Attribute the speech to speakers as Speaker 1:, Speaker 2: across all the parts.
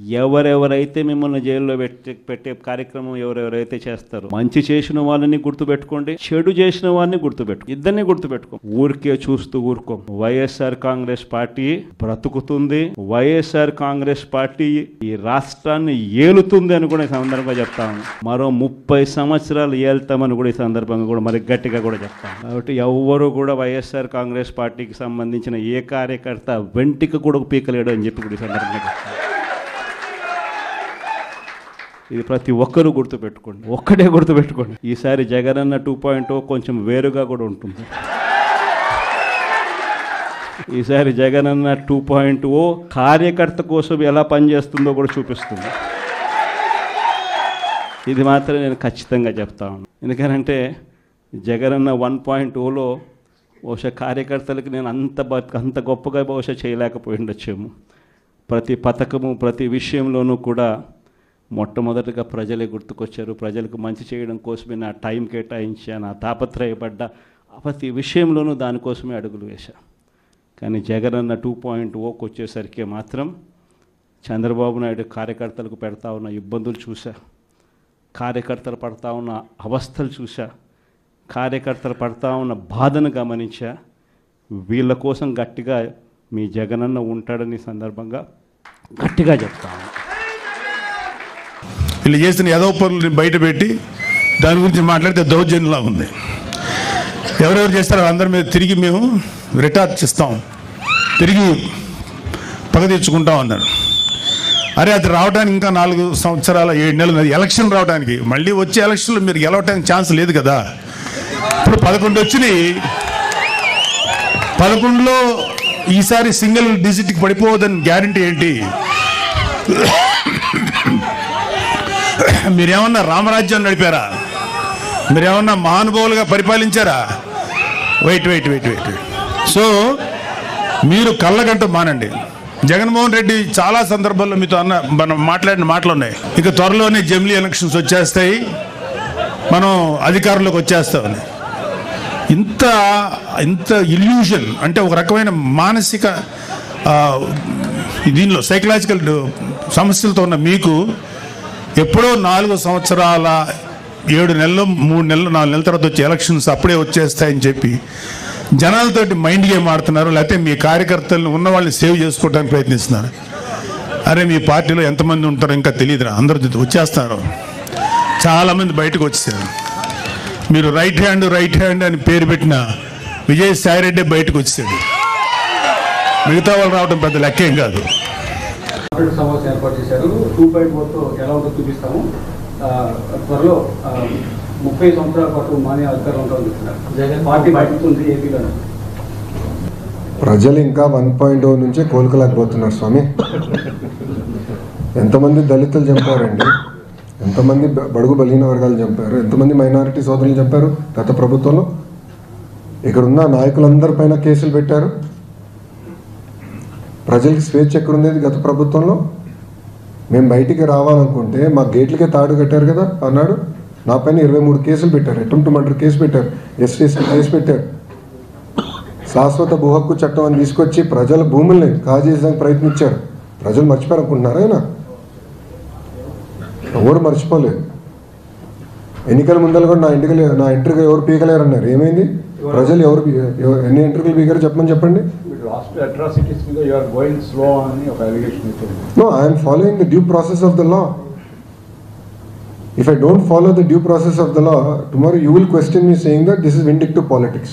Speaker 1: ఎవరెవరైతే మిమ్మల్ని జైల్లో పెట్టే కార్యక్రమం ఎవరెవరైతే చేస్తారో మంచి చేసిన వాళ్ళని గుర్తుపెట్టుకోండి, చెడు చేసిన వాళ్ళని గుర్తుపెట్టుకో, ఇద్దరిని గుర్తుపెట్టుకో. ఊరికే చూస్తూ ఊరుకో. వైఎస్ఆర్ కాంగ్రెస్ పార్టీ బ్రతుకుతుంది, వైఎస్ఆర్ కాంగ్రెస్ పార్టీ ఈ రాష్ట్రాన్ని ఏలుతుంది అని కూడా ఈ సందర్భంగా చెప్తాను. మరో 30 సంవత్సరాలు ఏళ్తామని కూడా ఈ సందర్భంగా కూడా మరి గట్టిగా కూడా చెప్తాను. కాబట్టి ఎవ్వరూ కూడా వైఎస్ఆర్ కాంగ్రెస్ పార్టీకి సంబంధించిన ఏ కార్యకర్త వెంటిక కూడా పీకలేడు అని చెప్పి కూడా ఈ సందర్భంగా చెప్తాను. ఇది ప్రతి ఒక్కరూ గుర్తుపెట్టుకోండి, ఒక్కటే గుర్తుపెట్టుకోండి. ఈసారి జగనన్న 2.0 కొంచెం వేరుగా కూడా ఉంటుంది. ఈసారి జగనన్న 2.0 కార్యకర్త కోసం ఎలా పనిచేస్తుందో కూడా చూపిస్తుంది. ఇది మాత్రం నేను ఖచ్చితంగా చెప్తా ఉన్నాను. ఎందుకనంటే జగనన్న 1.0లో బహుశా కార్యకర్తలకి నేను అంత గొప్పగా బహుశా చేయలేకపోయి ఉండొచ్చేమో. ప్రతి పథకము ప్రతి విషయంలోనూ కూడా మొట్టమొదటిగా ప్రజలే గుర్తుకొచ్చారు. ప్రజలకు మంచి చేయడం కోసమే నా టైం కేటాయించా, నా తాపత్రయపడ్డా, ప్రతి విషయంలోనూ దానికోసమే అడుగులు వేశా. కానీ జగనన్న 2.0కి వచ్చేసరికి మాత్రం చంద్రబాబు నాయుడు కార్యకర్తలకు పెడతా ఉన్న ఇబ్బందులు చూసా, కార్యకర్తలు పడతా ఉన్న అవస్థలు చూసా, కార్యకర్తలు పడతా ఉన్న బాధను గమనించా. వీళ్ళ కోసం గట్టిగా మీ జగనన్న ఉంటాడని సందర్భంగా గట్టిగా చెప్తాను.
Speaker 2: వీళ్ళు చేసిన ఏదో పనులు బయట పెట్టి దాని గురించి మాట్లాడితే దౌర్జన్యంలా ఉంది. ఎవరెవరు చేస్తారో అందరి మీద తిరిగి మేము రిటార్చ్ ఇస్తాం, తిరిగి పగ తెచ్చుకుంటాం అన్నారు. అరే అది రావడానికి ఇంకా 4 సంవత్సరాల 7 నెలలు ఎలక్షన్ రావడానికి, మళ్ళీ వచ్చే ఎలక్షన్లో మీరు గెలవడానికి ఛాన్స్ లేదు కదా. ఇప్పుడు 11 వచ్చినాయి, 11లో ఈసారి సింగిల్ డిజిట్కి పడిపోవద్దని గ్యారంటీ ఏంటి? మీరేమన్నా రామరాజ్యం నడిపారా? మీరేమన్నా మహానుభావులుగా పరిపాలించారా? వెయిట్. సో మీరు కళ్ళగంట మానండి. జగన్మోహన్ రెడ్డి చాలా సందర్భాల్లో మీతో మనం మాట్లాడిన మాటలు ఉన్నాయి. ఇక త్వరలోనే జమిలీ ఎలక్షన్స్ వచ్చేస్తాయి, మనం అధికారంలోకి వచ్చేస్తామని. ఇంత ఇల్యూషన్ అంటే ఒక రకమైన మానసిక దీనిలో సైకలాజికల్ సమస్యలతో ఉన్న మీకు ఎప్పుడో 4 సంవత్సరాల 7 నెలలు 3 నెలలు 4 నెలల తర్వాత వచ్చే ఎలక్షన్స్ అప్పుడే వచ్చేస్తాయని చెప్పి జనాలతోటి మైండ్ గేమ్ ఆడుతున్నారు. లేకపోతే మీ కార్యకర్తలను ఉన్న వాళ్ళని సేవ్ చేసుకోవడానికి ప్రయత్నిస్తున్నారు. అరే మీ పార్టీలో ఎంతమంది ఉంటారో ఇంకా తెలియదురా, అందరూ వచ్చేస్తున్నారు, చాలామంది బయటకు వచ్చేసారు. మీరు రైట్ హ్యాండ్ అని పేరు పెట్టిన విజయసాయిరెడ్డి బయటకు వచ్చేసాడు. మిగతా వాళ్ళు రావడం పెద్ద లెక్కేం కాదు.
Speaker 3: సమావేశం ఏర్పాటు చేశారు. 2.0తో ఎలా ఉంటుందో చూపిస్తాము. త్వరలో 30 సంవత్సరాల పాటు మానే అధికారం ఉంటుందంటున్నారు. జగన్ పార్టీ బయటతుంది ఏపీలో.
Speaker 4: ప్రజలు ఇంకా 1.0 నుంచే కోలుకోలేకపోతున్నారు స్వామి. ఎంతమంది దళితులు చంపారండి, ఎంతమంది బడుగు బలహీన వర్గాలు చంపారు, ఎంతమంది మైనారిటీ సోదరులు చంపారు గత ప్రభుత్వంలో. ఇక్కడున్న నాయకులందరిపైన కేసులు పెట్టారు. ప్రజలకి స్వేచ్ఛ ఎక్కడుండేది గత ప్రభుత్వంలో? మేము బయటికి రావాలనుకుంటే మా గేట్లకే తాడు కట్టారు కదా అన్నాడు. నా పైన 23 కేసులు పెట్టారు, అటెంప్ట్ మర్డర్ కేసు పెట్టారు, ఎస్టీసీ కేసు పెట్టారు. శాశ్వత భూ హక్కు చట్టం అని తీసుకొచ్చి ప్రజల భూముల్ని కాజేయడానికి ప్రయత్నించారు. ప్రజలు మర్చిపోయారనుకుంటున్నారా? ఆయన ఎవరు మర్చిపోలేదు. ఎన్నికల ముందర కూడా నా ఎంట్రీగా ఎవరు పీకలేరన్నారు. ఏమైంది? ప్రజలు ఎన్ని ఎంట్రీలు పీకారు చెప్పండి. No, I am following the due process of the law. If I don't follow the due process of the law, tomorrow you will question me saying that this is vindictive politics.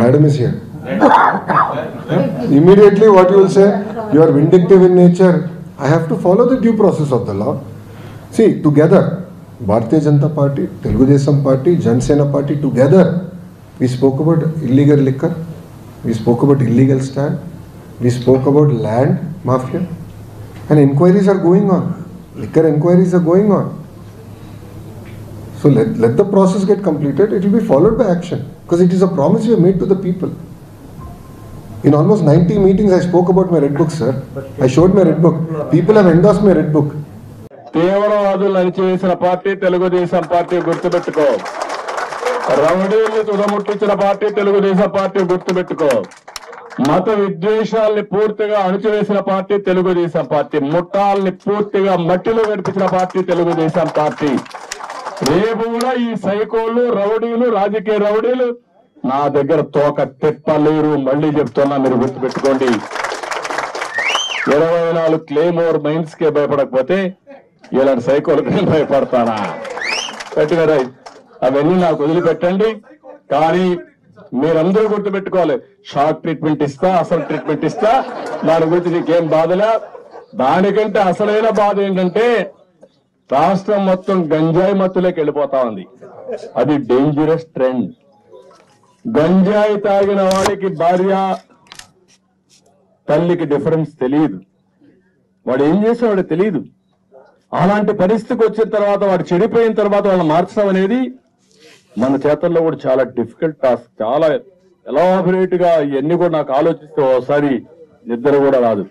Speaker 4: Madam is here. Immediately what you will say, you are vindictive in nature. I have to follow the due process of the law. See, together, Bharatiya Janata Party, Telugu Desam Party, Janasena Party, together, we spoke about illegal liquor, we spoke about illegal stand, we spoke about land mafia, and inquiries are going on. Liquor inquiries are going on. So let the process get completed. It will be followed by action, because it is a promise we have made to the people. In almost 90 meetings I spoke about my red book, sir. I showed my red book. People have endorsed my red book.
Speaker 5: తీవ్రవాదులు అణిచివేసిన party Telugu Desam party గుర్తుపెట్టుకో. రౌడీల్ని తుదముట్టించిన party Telugu Desam party గుర్తుపెట్టుకో. మత విద్వేషాల్ని పూర్తిగా అణచివేసిన party Telugu Desam party. ముఠాల్ని పూర్తిగా మట్టిలో గడిపించిన party Telugu Desam party. రేపు కూడా ఈ సైకోలు రౌడీలు రాజకీయ రౌడీలు నా దగ్గర తోక తిప్పలేరు. మళ్లీ చెప్తున్నా, మీరు గుర్తుపెట్టుకోండి. 24 క్లేమోర్ మైన్స్ కే భయపడకపోతే ఇలాంటి సైకోలకు నేను భయపడతానా? పెట్టినారా? అవన్నీ నాకు వదిలిపెట్టండి. కానీ మీరందరూ గుర్తుపెట్టుకోవాలి, షార్ట్ ట్రీట్మెంట్ ఇస్తా, అసలు ట్రీట్మెంట్ ఇస్తా, దాని గురించి నీకేం బాధలా. దానికంటే అసలైన బాధ ఏంటంటే రాష్ట్రం మొత్తం గంజాయి మత్తులోకి వెళ్ళిపోతా ఉంది. అది డేంజరస్ ట్రెండ్. గంజాయి తాగిన వాడికి భార్య తల్లికి డిఫరెన్స్ తెలియదు. వాడు ఏం చేసేవాడు తెలియదు. అలాంటి పరిస్థితికి వచ్చిన తర్వాత, వాడు చెడిపోయిన తర్వాత వాళ్ళని మార్చడం అనేది మన చేతల్లో కూడా చాలా డిఫికల్ట్ టాస్క్. చాలా ఎలాబరేట్ గా ఇవన్నీ కూడా నాకు ఆలోచిస్తే ఒకసారి నిద్ర కూడా రాదు.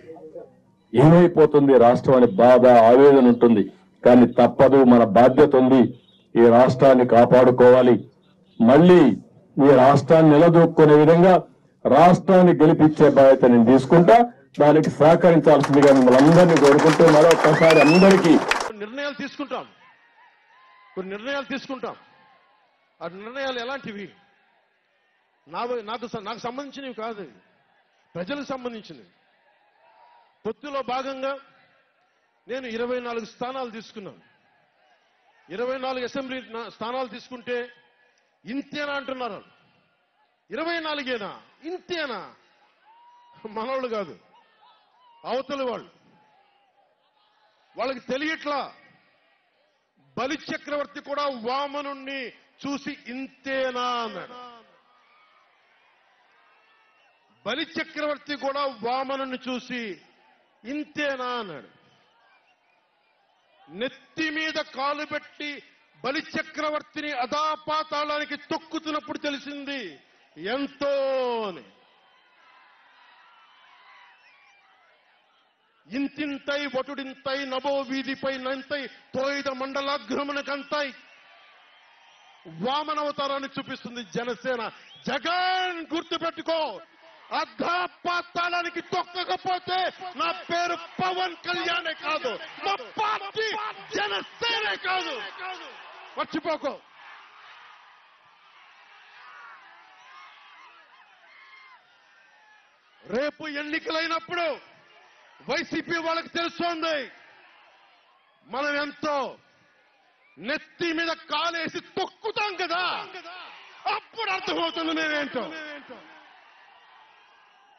Speaker 5: ఏమైపోతుంది రాష్ట్రం అని బాధ, ఆవేదన ఉంటుంది. కానీ తప్పదు, మన బాధ్యత ఉంది. ఈ రాష్ట్రాన్ని కాపాడుకోవాలి. మళ్ళీ ఈ రాష్ట్రాన్ని నిలదొక్కునే విధంగా రాష్ట్రాన్ని గెలిపించే బాధ్యత నేను తీసుకుంటా. దానికి సహకరించాల్సిందిగా మిమ్మల్ని అందరినీ కోరుకుంటూ మరొకసారి అందరికీ
Speaker 6: నిర్ణయాలు తీసుకుంటాం. ఆ నిర్ణయాలు ఎలాంటివి? నాకు సంబంధించినవి కాదు, ప్రజలకు సంబంధించినవి. పొత్తులో భాగంగా నేను 24 స్థానాలు తీసుకున్నాను. 24 అసెంబ్లీ స్థానాలు తీసుకుంటే ఇంతేనా అంటున్నారు. 24ఏనా? ఇంతేనా? మనోళ్ళు కాదు, అవతలి వాళ్ళకి తెలియట్లా. బలి చక్రవర్తి కూడా వామనుణ్ణి చూసి ఇంతేనా అన్నాడు. బలి చక్రవర్తి కూడా వామనుణ్ణి చూసి ఇంతేనా అన్నాడు. నెత్తి మీద కాలు పెట్టి బలి చక్రవర్తిని అధాపాతాళానికి తొక్కుతున్నప్పుడు తెలిసింది ఎంతో అని. ఇంతింతై వటుడింతై నభో వీధిపై నంతై తోయిద మండలాగ్రమణకంతై వామనవతారాన్ని చూపిస్తుంది జనసేన. జగన్ గుర్తుపెట్టుకో, అధాపాతాళానికి తొక్కకపోతే నా పేరు పవన్ కళ్యాణే కాదు, మా పార్టీ జనసేనే కాదు. మర్చిపోకో. రేపు ఎన్నికలైనప్పుడు వైసీపీ వాళ్ళకి తెలుస్తోంది మనం ఎంతో. నెత్తి మీద కాలేసి తొక్కుతాం కదా, అప్పుడు అర్థమవుతుంది నేనేంటో.